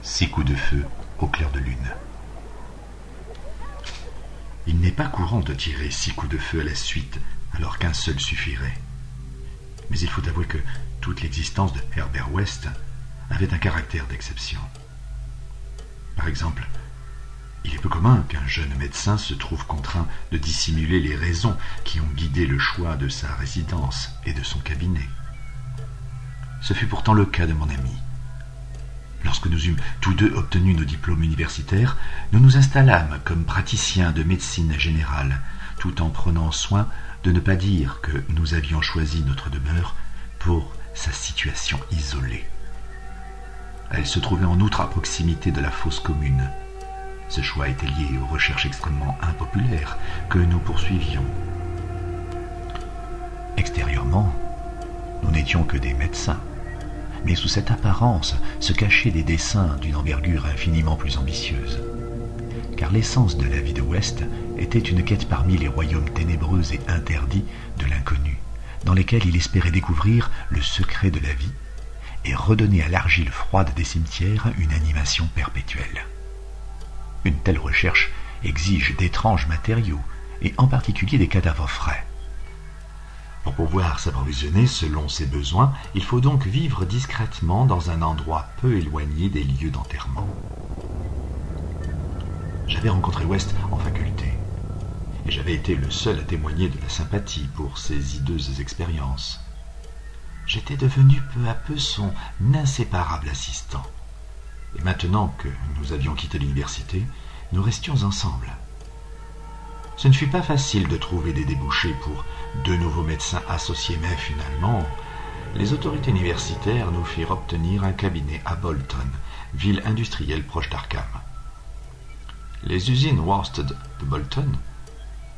6 coups de feu au clair de lune. Il n'est pas courant de tirer 6 coups de feu à la suite, alors qu'un seul suffirait. Mais il faut avouer que toute l'existence de Herbert West avait un caractère d'exception. Par exemple, il est peu commun qu'un jeune médecin se trouve contraint de dissimuler les raisons qui ont guidé le choix de sa résidence et de son cabinet. Ce fut pourtant le cas de mon ami. Lorsque nous eûmes tous deux obtenu nos diplômes universitaires, nous nous installâmes comme praticiens de médecine générale, tout en prenant soin de ne pas dire que nous avions choisi notre demeure pour sa situation isolée. Elle se trouvait en outre à proximité de la fosse commune. Ce choix était lié aux recherches extrêmement impopulaires que nous poursuivions. Extérieurement, nous n'étions que des médecins, mais sous cette apparence se cachaient des desseins d'une envergure infiniment plus ambitieuse. Car l'essence de la vie de West était une quête parmi les royaumes ténébreux et interdits de l'inconnu, dans lesquels il espérait découvrir le secret de la vie et redonner à l'argile froide des cimetières une animation perpétuelle. Une telle recherche exige d'étranges matériaux, et en particulier des cadavres frais. Pour pouvoir s'approvisionner selon ses besoins, il faut donc vivre discrètement dans un endroit peu éloigné des lieux d'enterrement. J'avais rencontré West en faculté, et j'avais été le seul à témoigner de la sympathie pour ses hideuses expériences. J'étais devenu peu à peu son inséparable assistant. Et maintenant que nous avions quitté l'université, nous restions ensemble. Ce ne fut pas facile de trouver des débouchés pour 2 nouveaux médecins associés, mais finalement, les autorités universitaires nous firent obtenir un cabinet à Bolton, ville industrielle proche d'Arkham. Les usines Worsted de Bolton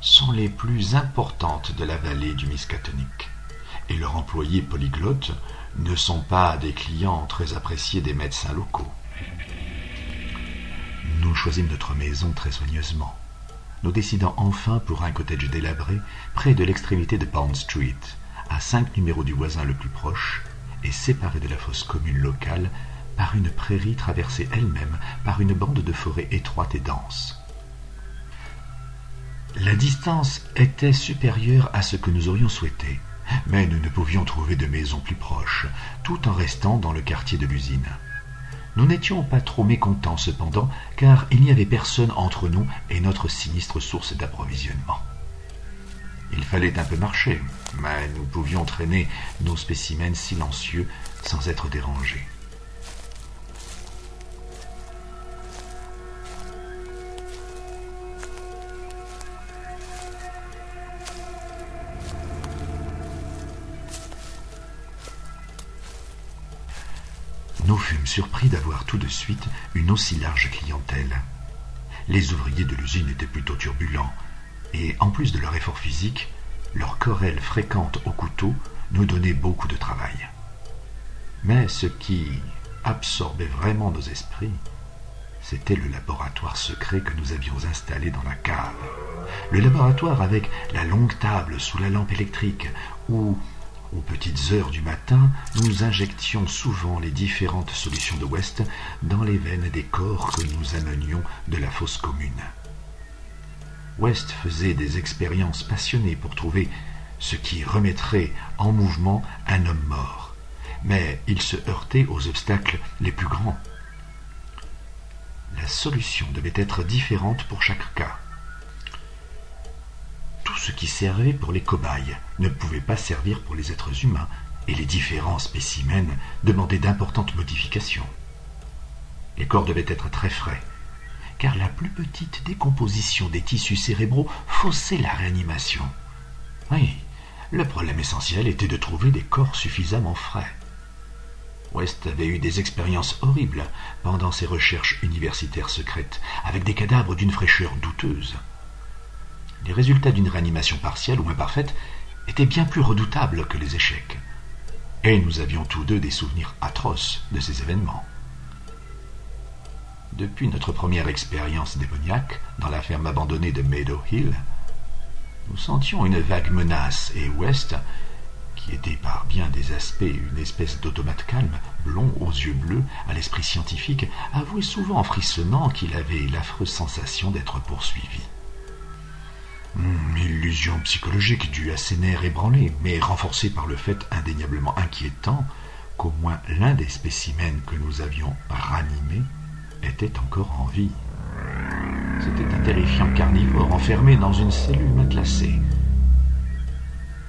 sont les plus importantes de la vallée du Miskatonic, et leurs employés polyglottes ne sont pas des clients très appréciés des médecins locaux. Nous choisîmes notre maison très soigneusement, nous décidant enfin pour un cottage délabré près de l'extrémité de Pound Street, à 5 numéros du voisin le plus proche, et séparé de la fosse commune locale par une prairie traversée elle-même par une bande de forêt étroite et dense. La distance était supérieure à ce que nous aurions souhaité, mais nous ne pouvions trouver de maison plus proche, tout en restant dans le quartier de l'usine. Nous n'étions pas trop mécontents cependant, car il n'y avait personne entre nous et notre sinistre source d'approvisionnement. Il fallait un peu marcher, mais nous pouvions traîner nos spécimens silencieux sans être dérangés. Nous fûmes surpris d'avoir tout de suite une aussi large clientèle. Les ouvriers de l'usine étaient plutôt turbulents, et en plus de leur effort physique, leur querelle fréquente au couteau nous donnait beaucoup de travail. Mais ce qui absorbait vraiment nos esprits, c'était le laboratoire secret que nous avions installé dans la cave. Le laboratoire avec la longue table sous la lampe électrique, où, aux petites heures du matin, nous injections souvent les différentes solutions de West dans les veines des corps que nous amenions de la fosse commune. West faisait des expériences passionnées pour trouver ce qui remettrait en mouvement un homme mort, mais il se heurtait aux obstacles les plus grands. La solution devait être différente pour chaque cas. Tout ce qui servait pour les cobayes ne pouvait pas servir pour les êtres humains, et les différents spécimens demandaient d'importantes modifications. Les corps devaient être très frais, car la plus petite décomposition des tissus cérébraux faussait la réanimation. Oui, le problème essentiel était de trouver des corps suffisamment frais. West avait eu des expériences horribles pendant ses recherches universitaires secrètes, avec des cadavres d'une fraîcheur douteuse. Les résultats d'une réanimation partielle ou imparfaite étaient bien plus redoutables que les échecs. Et nous avions tous deux des souvenirs atroces de ces événements. Depuis notre première expérience démoniaque dans la ferme abandonnée de Meadow Hill, nous sentions une vague menace et West, qui qui était par bien des aspects une espèce d'automate calme, blond aux yeux bleus, à l'esprit scientifique, avouait souvent en frissonnant qu'il avait l'affreuse sensation d'être poursuivi. Illusion psychologique due à ses nerfs ébranlés, mais renforcée par le fait indéniablement inquiétant qu'au moins l'un des spécimens que nous avions ranimés était encore en vie. C'était un terrifiant carnivore enfermé dans une cellule matelassée.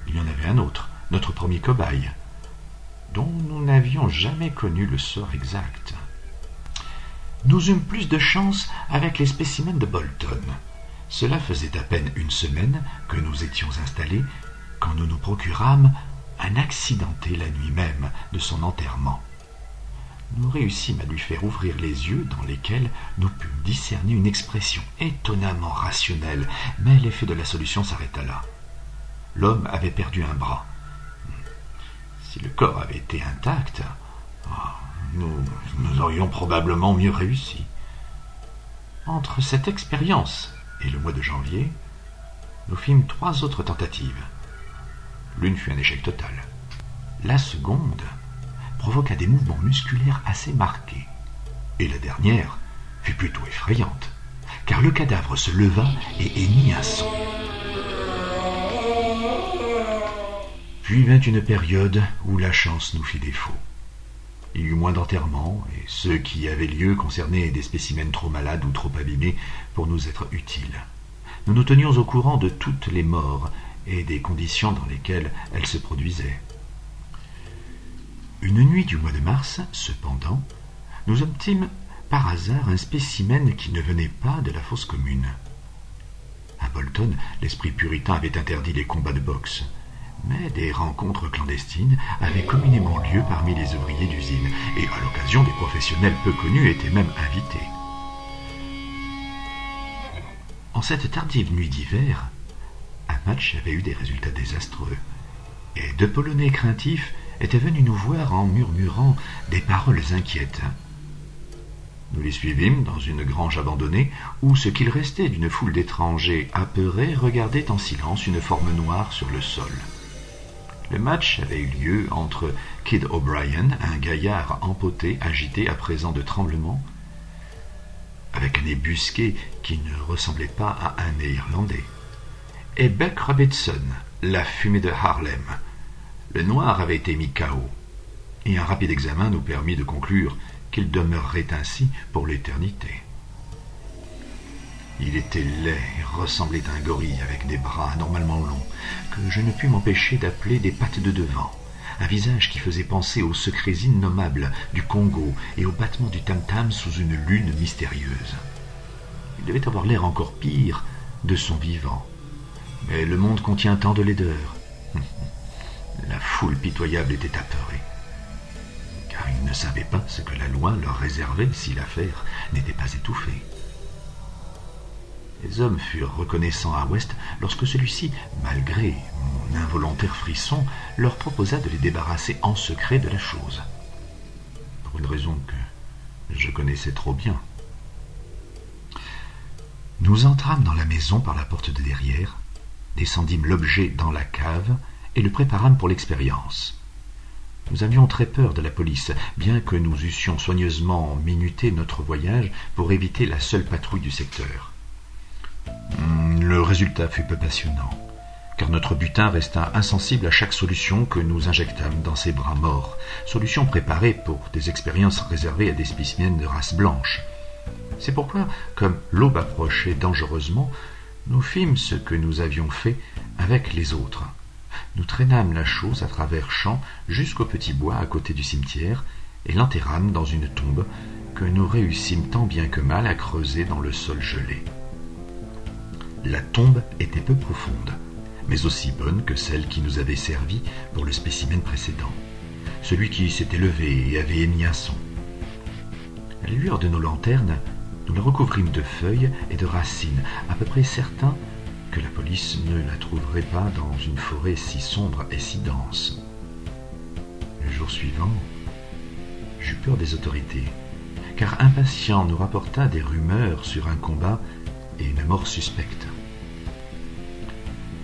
Il y en avait un autre, notre premier cobaye, dont nous n'avions jamais connu le sort exact. Nous eûmes plus de chance avec les spécimens de Bolton. Cela faisait à peine une semaine que nous étions installés quand nous nous procurâmes un accidenté la nuit même de son enterrement. Nous réussîmes à lui faire ouvrir les yeux dans lesquels nous pûmes discerner une expression étonnamment rationnelle, mais l'effet de la solution s'arrêta là. L'homme avait perdu un bras. Si le corps avait été intact, nous aurions probablement mieux réussi. Entre cette expérience et le mois de janvier, nous fîmes 3 autres tentatives. L'une fut un échec total. La seconde provoqua des mouvements musculaires assez marqués. Et la dernière fut plutôt effrayante, car le cadavre se leva et émit un son. Puis vint une période où la chance nous fit défaut. Il y eut moins d'enterrements, et ceux qui avaient lieu concernaient des spécimens trop malades ou trop abîmés pour nous être utiles. Nous nous tenions au courant de toutes les morts et des conditions dans lesquelles elles se produisaient. Une nuit du mois de mars, cependant, nous obtîmes par hasard un spécimen qui ne venait pas de la fosse commune. À Bolton, l'esprit puritain avait interdit les combats de boxe, mais des rencontres clandestines avaient communément lieu parmi les ouvriers d'usine, et à l'occasion des professionnels peu connus étaient même invités. En cette tardive nuit d'hiver, un match avait eu des résultats désastreux, et 2 Polonais craintifs étaient venus nous voir en murmurant des paroles inquiètes. Nous les suivîmes dans une grange abandonnée où ce qu'il restait d'une foule d'étrangers apeurés regardait en silence une forme noire sur le sol. Le match avait eu lieu entre Kid O'Brien, un gaillard empoté, agité à présent de tremblements, avec un nez busqué qui ne ressemblait pas à un nez irlandais, et Buck Robertson, la fumée de Harlem. Le noir avait été mis KO, et un rapide examen nous permit de conclure qu'il demeurerait ainsi pour l'éternité. Il était laid et ressemblait à un gorille avec des bras anormalement longs, que je ne pus m'empêcher d'appeler des pattes de devant, un visage qui faisait penser aux secrets innommables du Congo et au battement du tam-tam sous une lune mystérieuse. Il devait avoir l'air encore pire de son vivant, mais le monde contient tant de laideur. La foule pitoyable était apeurée, car ils ne savaient pas ce que la loi leur réservait si l'affaire n'était pas étouffée. Les hommes furent reconnaissants à West lorsque celui-ci, malgré mon involontaire frisson, leur proposa de les débarrasser en secret de la chose. Pour une raison que je connaissais trop bien. Nous entrâmes dans la maison par la porte de derrière, descendîmes l'objet dans la cave et le préparâmes pour l'expérience. Nous avions très peur de la police, bien que nous eussions soigneusement minuté notre voyage pour éviter la seule patrouille du secteur. Le résultat fut peu passionnant, car notre butin resta insensible à chaque solution que nous injectâmes dans ses bras morts, solution préparée pour des expériences réservées à des spécimens de race blanche. C'est pourquoi, comme l'aube approchait dangereusement, nous fîmes ce que nous avions fait avec les autres. Nous traînâmes la chose à travers champs jusqu'au petit bois à côté du cimetière et l'enterrâmes dans une tombe que nous réussîmes tant bien que mal à creuser dans le sol gelé. La tombe était peu profonde, mais aussi bonne que celle qui nous avait servi pour le spécimen précédent, celui qui s'était levé et avait émis un son. À la lueur de nos lanternes, nous la recouvrîmes de feuilles et de racines, à peu près certains que la police ne la trouverait pas dans une forêt si sombre et si dense. Le jour suivant, j'eus peur des autorités, car Impatient nous rapporta des rumeurs sur un combat et une mort suspecte.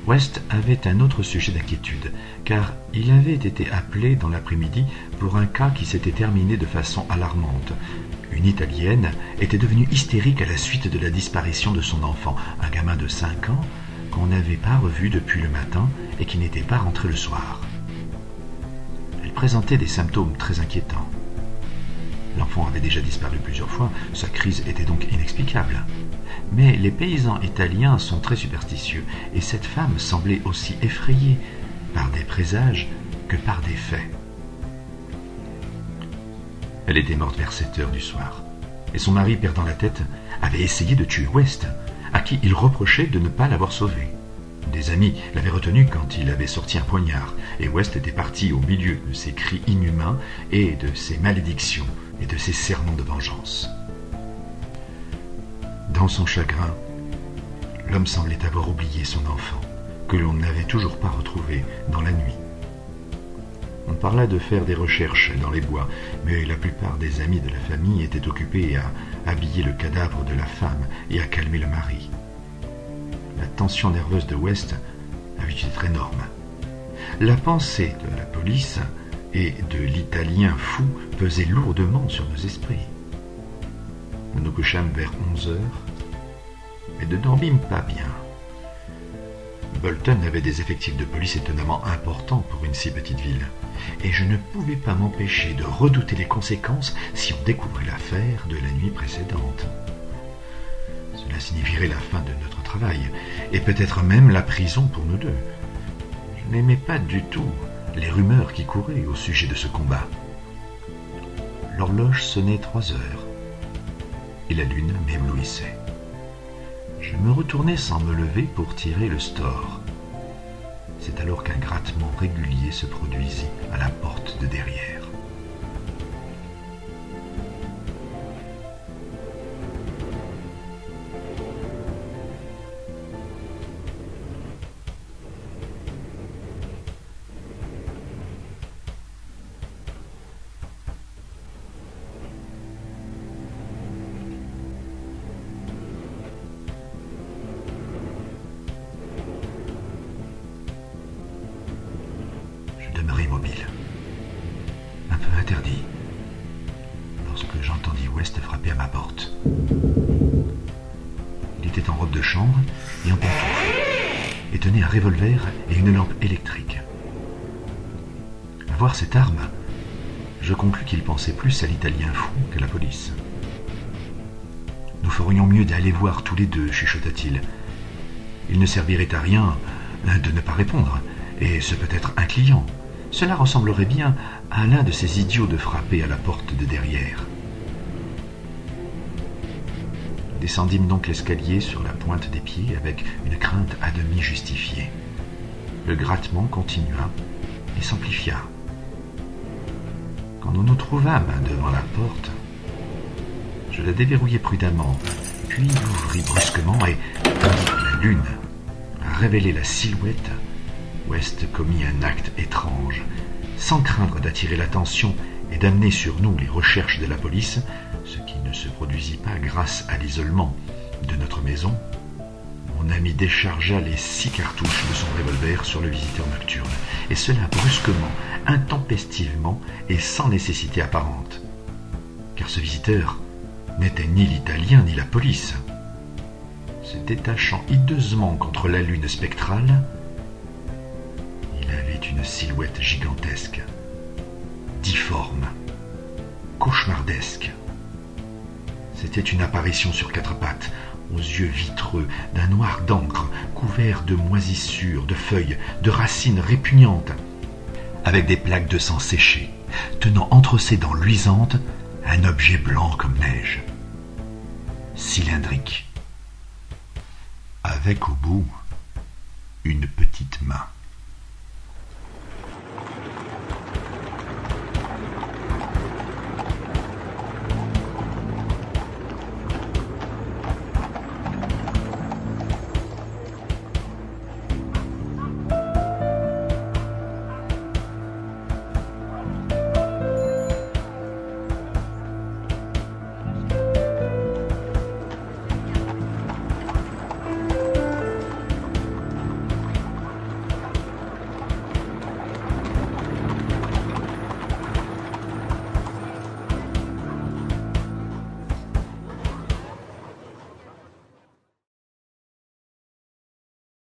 West avait un autre sujet d'inquiétude, car il avait été appelé dans l'après-midi pour un cas qui s'était terminé de façon alarmante. Une Italienne était devenue hystérique à la suite de la disparition de son enfant, un gamin de 5 ans qu'on n'avait pas revu depuis le matin et qui n'était pas rentré le soir. Elle présentait des symptômes très inquiétants. L'enfant avait déjà disparu plusieurs fois, sa crise était donc inexplicable. Mais les paysans italiens sont très superstitieux, et cette femme semblait aussi effrayée par des présages que par des faits. Elle était morte vers 7 heures du soir, et son mari, perdant la tête, avait essayé de tuer West, à qui il reprochait de ne pas l'avoir sauvé. Des amis l'avaient retenu quand il avait sorti un poignard, et West était parti au milieu de ses cris inhumains et de ses malédictions et de ses serments de vengeance. Dans son chagrin, l'homme semblait avoir oublié son enfant, que l'on n'avait toujours pas retrouvé dans la nuit. On parla de faire des recherches dans les bois, mais la plupart des amis de la famille étaient occupés à habiller le cadavre de la femme et à calmer le mari. La tension nerveuse de West avait dû être énorme. La pensée de la police et de l'Italien fou pesait lourdement sur nos esprits. Nous nous couchâmes vers 11 heures et ne dormîmes pas bien. Bolton avait des effectifs de police étonnamment importants pour une si petite ville, et je ne pouvais pas m'empêcher de redouter les conséquences si on découvrait l'affaire de la nuit précédente. Cela signifierait la fin de notre travail, et peut-être même la prison pour nous deux. Je n'aimais pas du tout les rumeurs qui couraient au sujet de ce combat. L'horloge sonnait 3 heures, et la lune m'éblouissait. Je me retournai sans me lever pour tirer le store. C'est alors qu'un grattement régulier se produisit à la porte de derrière. Je demeurai immobile, un peu interdit, lorsque j'entendis West frapper à ma porte. Il était en robe de chambre et en pantoufles, et tenait un revolver et une lampe électrique. À voir cette arme, je conclus qu'il pensait plus à l'Italien fou qu'à la police. « Nous ferions mieux d'aller voir tous les deux, chuchota-t-il. Il ne servirait à rien de ne pas répondre, et ce peut être un client. Cela ressemblerait bien à l'un de ces idiots de frapper à la porte de derrière. » Nous descendîmes donc l'escalier sur la pointe des pieds avec une crainte à demi justifiée. Le grattement continua et s'amplifia. Quand nous nous trouvâmes devant la porte, je la déverrouillai prudemment, puis l'ouvris brusquement et, tandis que la lune révélait la silhouette, West commit un acte étrange. Sans craindre d'attirer l'attention et d'amener sur nous les recherches de la police, ce qui ne se produisit pas grâce à l'isolement de notre maison, mon ami déchargea les 6 cartouches de son revolver sur le visiteur nocturne, et cela brusquement, intempestivement et sans nécessité apparente. Car ce visiteur n'était ni l'Italien ni la police. Se détachant hideusement contre la lune spectrale, il avait une silhouette gigantesque, difforme, cauchemardesque. C'était une apparition sur 4 pattes, aux yeux vitreux, d'un noir d'encre, couvert de moisissures, de feuilles, de racines répugnantes, avec des plaques de sang séché, tenant entre ses dents luisantes un objet blanc comme neige, cylindrique, avec au bout une petite main.